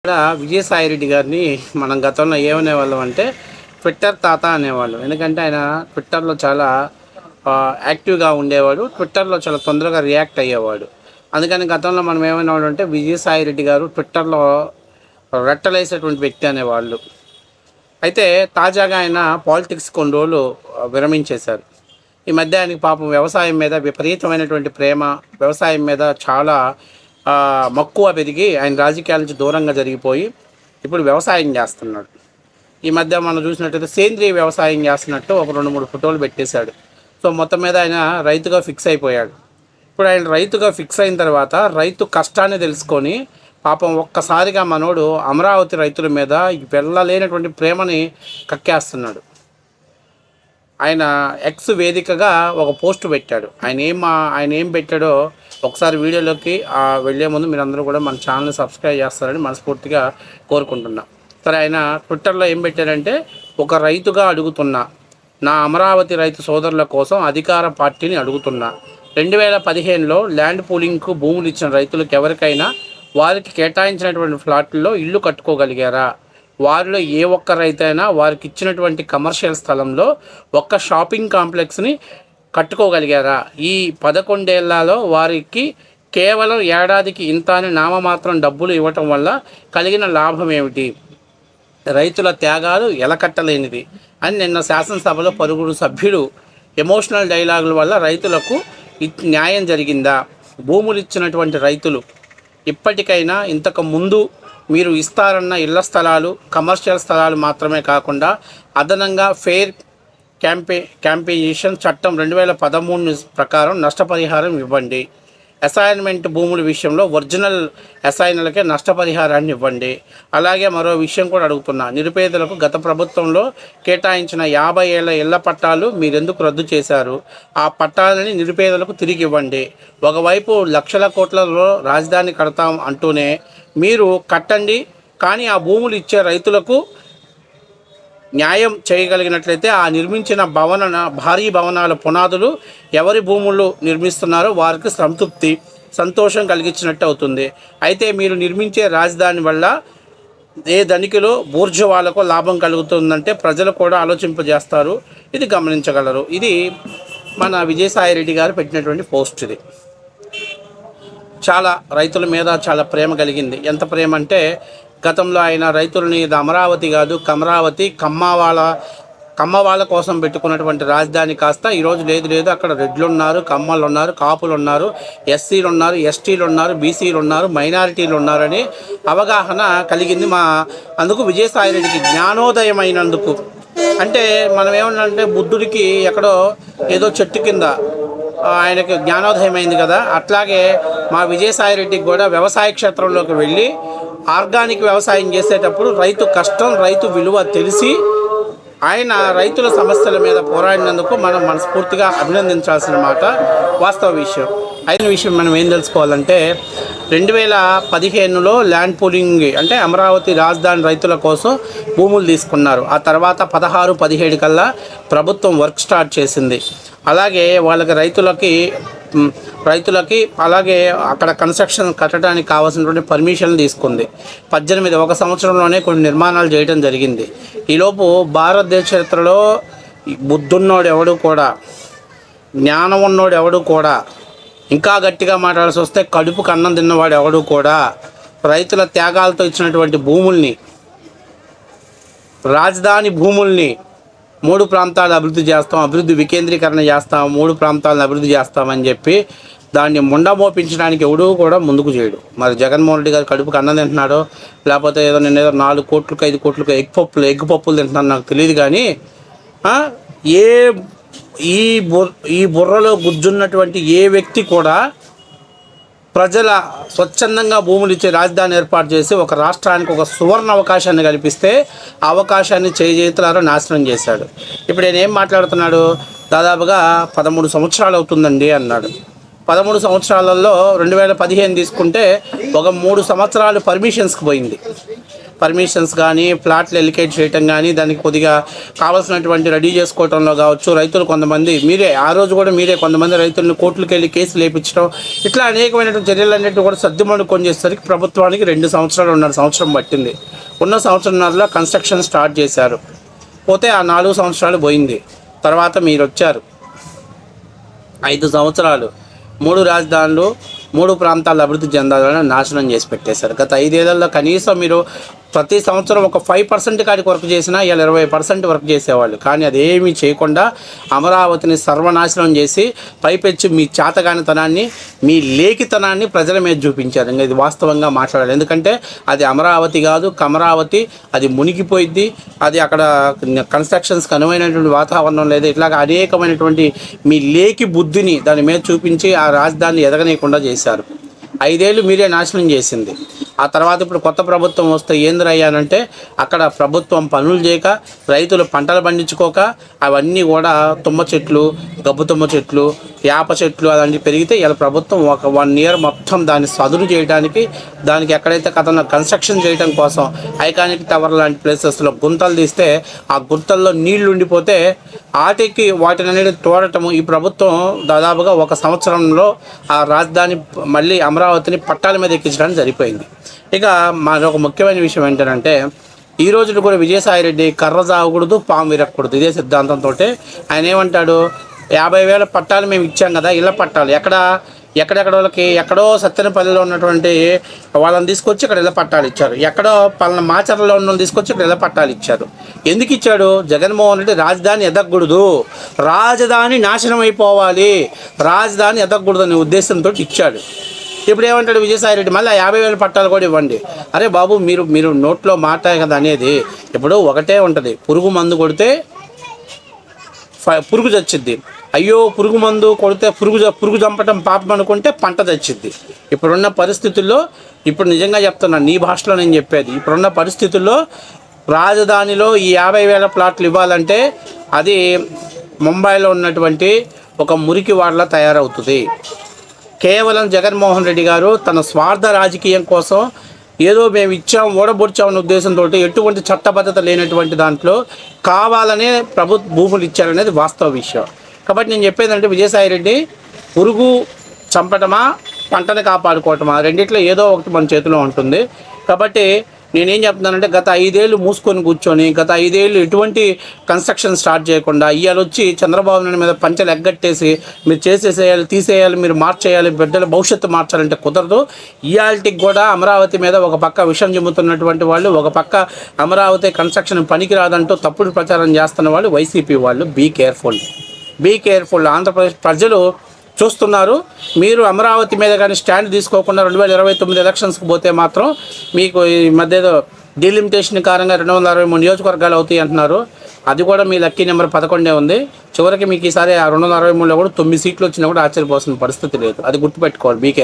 ఇక్కడ విజయసాయిరెడ్డి గారిని మనం గతంలో ఏమనేవాళ్ళం అంటే ట్విట్టర్ తాత అనేవాళ్ళు. ఎందుకంటే ఆయన ట్విట్టర్లో చాలా యాక్టివ్గా ఉండేవాడు. ట్విట్టర్లో చాలా తొందరగా రియాక్ట్ అయ్యేవాడు. అందుకని గతంలో మనం ఏమనేవాళ్ళు అంటే విజయసాయిరెడ్డి గారు ట్విట్టర్లో రెట్టలేసేటువంటి వ్యక్తి అనేవాళ్ళు. అయితే తాజాగా ఆయన పాలిటిక్స్ కొన్ని రోజులు విరమించేశారు. ఈ మధ్య ఆయనకి పాపం వ్యవసాయం మీద విపరీతమైనటువంటి ప్రేమ, వ్యవసాయం మీద చాలా మక్కువ పెరిగి ఆయన రాజకీయాల నుంచి దూరంగా జరిగిపోయి ఇప్పుడు వ్యవసాయం చేస్తున్నాడు. ఈ మధ్య మనం చూసినట్టయితే సేంద్రీయ వ్యవసాయం చేస్తున్నట్టు ఒక 2-3 ఫోటోలు పెట్టేశాడు. సో మొత్తం మీద ఆయన రైతుగా ఫిక్స్ అయిపోయాడు. ఇప్పుడు ఆయన రైతుగా ఫిక్స్ అయిన తర్వాత రైతు కష్టాన్ని తెలుసుకొని పాపం ఒక్కసారిగా మనోడు అమరావతి రైతుల మీద వెళ్ళలేనటువంటి ప్రేమని కక్కేస్తున్నాడు. ఆయన ఎక్స్ వేదికగా ఒక పోస్ట్ పెట్టాడు. ఆయన ఏం పెట్టాడో ఒకసారి వీడియోలోకి వెళ్ళే ముందు మీరందరూ కూడా మన ఛానల్ని సబ్స్క్రైబ్ చేస్తారని మనస్ఫూర్తిగా కోరుకుంటున్నా. సరే, ఆయన ట్విట్టర్లో ఏం పెట్టాడంటే, ఒక రైతుగా అడుగుతున్నా, నా అమరావతి రైతు సోదరుల కోసం అధికార పార్టీని అడుగుతున్నా, 2015లో ల్యాండ్ పూలింగ్కు భూములు ఇచ్చిన రైతులకు ఎవరికైనా వారికి కేటాయించినటువంటి ఫ్లాట్లలో ఇల్లు కట్టుకోగలిగారా? వారిలో ఏ ఒక్క రైతైనా వారికి ఇచ్చినటువంటి కమర్షియల్ స్థలంలో ఒక్క షాపింగ్ కాంప్లెక్స్ని కట్టుకోగలిగారా? ఈ 11 ఏళ్లలో వారికి కేవలం ఏడాదికి ఇంత అని నామమాత్రం డబ్బులు ఇవ్వటం వల్ల కలిగిన లాభం ఏమిటి? రైతుల త్యాగాలు ఎలకట్టలేనిది అని నిన్న శాసనసభలో పలువురు సభ్యులు ఎమోషనల్ డైలాగుల వల్ల రైతులకు న్యాయం జరిగిందా? భూములు ఇచ్చినటువంటి రైతులు ఇప్పటికైనా ఇంతకు ముందు మీరు ఇస్తారన్న ఇళ్ల స్థలాలు, కమర్షియల్ స్థలాలు మాత్రమే కాకుండా అదనంగా ఫెయిర్ క్యాంపెయినేషన్ చట్టం 2013 ప్రకారం నష్టపరిహారం ఇవ్వండి. అసైన్మెంట్ భూముల విషయంలో ఒరిజినల్ అసైన్లకే నష్టపరిహారాన్ని ఇవ్వండి. అలాగే మరో విషయం కూడా అడుగుతున్నా, నిరుపేదలకు గత ప్రభుత్వంలో కేటాయించిన 50 ఏళ్ల ఇళ్ల పట్టాలు మీరెందుకు రద్దు చేశారు? ఆ పట్టాలని నిరుపేదలకు తిరిగి ఇవ్వండి. ఒకవైపు లక్షల కోట్లలో రాజధాని కడతాం అంటూనే మీరు కట్టండి, కానీ ఆ భూములు ఇచ్చే రైతులకు న్యాయం చేయగలిగినట్లయితే ఆ నిర్మించిన భారీ భవనాల పునాదులు ఎవరి భూములు నిర్మిస్తున్నారో వారికి సంతోషం కలిగించినట్టు అవుతుంది. అయితే మీరు నిర్మించే రాజధాని వల్ల ఏ ధనికులో బూర్జువాలకు లాభం కలుగుతుందంటే ప్రజలు కూడా ఆలోచింపజేస్తారు. ఇది గమనించగలరు. ఇది మన విజయసాయిరెడ్డి గారు పెట్టినటువంటి పోస్ట్. ఇది చాలా రైతుల మీద చాలా ప్రేమ కలిగింది. ఎంత ప్రేమ అంటే, గతంలో ఆయన రైతులని ఇది అమరావతి కాదు కమరావతి, కమ్మ వాళ్ళ కోసం పెట్టుకున్నటువంటి రాజధాని కాస్త ఈరోజు లేదు అక్కడ రెడ్లు ఉన్నారు, కమ్మలు ఉన్నారు, కాపులు ఉన్నారు, ఎస్సీలు ఉన్నారు, ఎస్టీలు ఉన్నారు, బీసీలు ఉన్నారు, మైనారిటీలు ఉన్నారని అవగాహన కలిగింది. అందుకు విజయసాయిరెడ్డికి జ్ఞానోదయమైనందుకు. అంటే మనం ఏమన్నంటే బుద్ధుడికి ఎక్కడో ఏదో చెట్టు కింద ఆయనకి జ్ఞానోదయం అయింది కదా, అట్లాగే మా విజయసాయిరెడ్డికి కూడా వ్యవసాయ క్షేత్రంలోకి వెళ్ళి ఆర్గానిక్ వ్యవసాయం చేసేటప్పుడు రైతు కష్టం, రైతు విలువ తెలిసి ఆయన రైతుల సమస్యల మీద పోరాడినందుకు మనం మనస్ఫూర్తిగా అభినందించాల్సిన మాట వాస్తవ విషయం. అయిన విషయం మనం ఏం తెలుసుకోవాలంటే, 2015లో ల్యాండ్ పూలింగ్ అంటే అమరావతి రాజధాని రైతుల కోసం భూములు తీసుకున్నారు. ఆ తర్వాత 16-17 కల్లా ప్రభుత్వం వర్క్ స్టార్ట్ చేసింది. అలాగే వాళ్ళకి రైతులకి అలాగే అక్కడ కన్స్ట్రక్షన్ కట్టడానికి కావాల్సినటువంటి పర్మిషన్లు తీసుకుంది. 18 ఒక సంవత్సరంలోనే కొన్ని నిర్మాణాలు చేయడం జరిగింది. ఈలోపు భారతదేశ చరిత్రలో బుద్ధున్నోడు ఎవడు కూడా, జ్ఞానం ఉన్నోడు ఎవడు కూడా, ఇంకా గట్టిగా మాట్లాడాల్సి వస్తే కడుపుకు అన్నం తిన్నవాడు ఎవడు కూడా రైతుల త్యాగాలతో ఇచ్చినటువంటి భూముల్ని, రాజధాని భూముల్ని 3 ప్రాంతాలు అభివృద్ధి చేస్తాం, అభివృద్ధి వికేంద్రీకరణ చేస్తాం, 3 ప్రాంతాలను అభివృద్ధి చేస్తామని చెప్పి దాన్ని ముండమోపించడానికి ఎవడూ కూడా ముందుకు చేయడు. మరి జగన్మోహన్ రెడ్డి గారు కడుపుకి అన్నం తింటున్నాడో లేకపోతే ఏదో 4 కోట్లకు 5 కోట్లకు ఎగ్ పప్పులు తింటున్నాడు నాకు తెలియదు. కానీ ఈ బుర్రలో గుజ్జున్నటువంటి ఏ వ్యక్తి కూడా ప్రజల స్వచ్ఛందంగా భూములు ఇచ్చే రాజధాని ఏర్పాటు చేసి ఒక రాష్ట్రానికి ఒక సువర్ణ అవకాశాన్ని కల్పిస్తే ఆ అవకాశాన్ని చేతులారా నాశనం చేశాడు. ఇప్పుడు ఆయన ఏం మాట్లాడుతున్నాడు, దాదాపుగా 13 సంవత్సరాలు అవుతుందండి అన్నాడు. 13 సంవత్సరాలలో 2015 తీసుకుంటే ఒక 3 సంవత్సరాలు పర్మిషన్స్కి పోయింది. పర్మిషన్స్ కానీ ప్లాట్లు ఎలికేట్ చేయటం కానీ దానికి కొద్దిగా కావాల్సినటువంటి రెడీ చేసుకోవడంలో కావచ్చు, రైతులు కొంతమంది మీరే ఆ రోజు కూడా మీరే కొంతమంది రైతులను కోర్టులకు వెళ్ళి కేసులు లేపించడం, ఇట్లా అనేకమైనటువంటి చర్యలు అన్నింటినీ కూడా సర్దుమణుకొని చేసేసరికి ప్రభుత్వానికి 2 సంవత్సరాలు 1.5 సంవత్సరం పట్టింది. ఉన్న సంవత్సరంన్నరలో కన్స్ట్రక్షన్ స్టార్ట్ చేశారు. పోతే ఆ 4 సంవత్సరాలు పోయింది. తర్వాత మీరు వచ్చారు, 5 సంవత్సరాలు 3 రాజధానులు 3 ప్రాంతాల అభివృద్ధి చెందాలని నాశనం చేసి పెట్టేశారు. గత 5 ఏళ్లలో కనీసం మీరు ప్రతి సంవత్సరం ఒక 5% కాడికి వర్క్ చేసినా ఇలా 20% వర్క్ చేసేవాళ్ళు. కానీ అదేమీ చేయకుండా అమరావతిని సర్వనాశనం చేసి పైపెచ్చి మీ చేతగానితనాన్ని, మీ లేఖితనాన్ని ప్రజల మీద చూపించారు. ఇంకా ఇది వాస్తవంగా మాట్లాడాలి. ఎందుకంటే అది అమరావతి కాదు, కమరావతి. అది మునిగిపోయింది. అది అక్కడ కన్స్ట్రక్షన్స్కి అనువైనటువంటి వాతావరణం లేదు. ఇట్లాగా అనేకమైనటువంటి మీ లేఖి బుద్ధిని దాని మీద చూపించి ఆ రాజధానిని ఎదగనీయకుండా చేశారు. 5 ఏళ్ళు మీరే నాశనం చేసింది. ఆ తర్వాత ఇప్పుడు కొత్త ప్రభుత్వం వస్తే ఏందిరయ్యానంటే అక్కడ ప్రభుత్వం పనులు చేయక, రైతులు పంటలు పండించుకోక, అవన్నీ కూడా తుమ్మ చెట్లు, గబ్బు తుమ్మ చెట్లు, యాప చెట్లు అలాంటివి పెరిగితే ఇలా ప్రభుత్వం ఒక 1 ఇయర్ మొత్తం దాన్ని సదును చేయడానికి, దానికి ఎక్కడైతే కన్స్ట్రక్షన్ చేయడం కోసం ఐకానిక్ టవర్ లాంటి ప్లేసెస్లో గుంతలు తీస్తే ఆ గుంతల్లో నీళ్లు ఉండిపోతే ఆటికి వాటిని అనేది తోడటము ఈ ప్రభుత్వం దాదాపుగా 1 సంవత్సరంలో ఆ రాజధాని మళ్ళీ అమరావతిని పట్టాల మీద ఎక్కించడానికి సరిపోయింది. ఇక మరొక ముఖ్యమైన విషయం ఏంటంటే ఈ రోజున కూడా విజయసాయిరెడ్డి కర్ర జాగకూడదు, పాము విరగకూడదు ఇదే సిద్ధాంతంతో ఆయన ఏమంటాడు, 50,000 పట్టాలు మేము ఇచ్చాం కదా, ఇళ్ళ పట్టాలు ఎక్కడెక్కడ వాళ్ళకి ఎక్కడో సత్తెనపల్లిలో ఉన్నటువంటి వాళ్ళని తీసుకొచ్చి ఇక్కడ ఇళ్ళ పట్టాలు ఇచ్చారు, ఎక్కడో పలానా మాచర్లలో ఉన్న తీసుకొచ్చి ఇక్కడ ఇళ్ళ పట్టాలు ఇచ్చారు. ఎందుకు ఇచ్చాడు? జగన్మోహన్ రెడ్డి రాజధాని ఎదగకూడదు, రాజధాని నాశనం అయిపోవాలి, రాజధాని ఎదగకూడదు అనే ఉద్దేశంతో ఇచ్చాడు. ఇప్పుడు ఏమంటాడు విజయసాయిరెడ్డి, మళ్ళీ 50,000 పట్టాలు కూడా ఇవ్వండి. అరే బాబు, మీరు నోట్లో మాట కదా అనేది. ఇప్పుడు ఒకటే ఉంటుంది, పురుగు మందు కొడితే పురుగు చచ్చిద్ది. అయ్యో పురుగు మందు కొడితే పురుగు చంపటం పాపం అనుకుంటే పంట చచ్చిద్ది. ఇప్పుడున్న పరిస్థితుల్లో, ఇప్పుడు నిజంగా చెప్తున్నాను, నీ భాషలో నేను చెప్పేది, ఇప్పుడున్న పరిస్థితుల్లో రాజధానిలో ఈ 50,000 ప్లాట్లు ఇవ్వాలంటే అది ముంబైలో ఉన్నటువంటి ఒక మురికి వాడలా తయారవుతుంది. కేవలం జగన్మోహన్ రెడ్డి గారు తన స్వార్థ రాజకీయం కోసం ఏదో మేము ఇచ్చాం ఓడబొడ్చామన్న ఉద్దేశంతో ఎటువంటి చట్టబద్ధత లేనటువంటి దాంట్లో కావాలనే భూములు ఇచ్చారనేది వాస్తవ విషయం. కాబట్టి నేను చెప్పేదంటే విజయసాయిరెడ్డి, పురుగు చంపటమా పంటను కాపాడుకోవటమా రెండిట్లో ఏదో ఒకటి మన చేతిలో ఉంటుంది. కాబట్టి నేనేం చెప్తున్నానంటే గత 5 ఏళ్ళు మూసుకొని కూర్చొని, గత 5 ఏళ్ళు ఎటువంటి కన్స్ట్రక్షన్ స్టార్ట్ చేయకుండా ఇవాళ వచ్చి చంద్రబాబు నాయుడు మీద పంచెలు ఎగ్గట్టేసి మీరు చేసేసేయాలి, తీసేయాలి, మీరు మార్చేయాలి, బిడ్డల భవిష్యత్తు మార్చాలంటే కుదరదు. ఇవాళకి కూడా అమరావతి మీద ఒక పక్క విషం చెబుతున్నటువంటి వాళ్ళు, ఒక పక్క అమరావతి కన్స్ట్రక్షన్ పనికిరాదంటూ తప్పుడు ప్రచారం చేస్తున్న వాళ్ళు వైసీపీ వాళ్ళు. Be careful. ఆంధ్రప్రదేశ్ ప్రజలు చూస్తున్నారు. మీరు అమరావతి మీద కానీ స్టాండ్ తీసుకోకుండా 2029 ఎలక్షన్స్కి పోతే మాత్రం మీకు ఈ మధ్య ఏదో డీలిమిటేషన్ కారణంగా 263 నియోజకవర్గాలు అవుతాయి అంటున్నారు. అది కూడా మీ లక్కీ నెంబర్ 11 ఉంది. చివరికి మీకు ఈసారి ఆ 263లో కూడా 9 సీట్లు వచ్చినా కూడా ఆశ్చర్యపోవాల్సిన పరిస్థితి లేదు. అది గుర్తుపెట్టుకోవాలి. Be careful.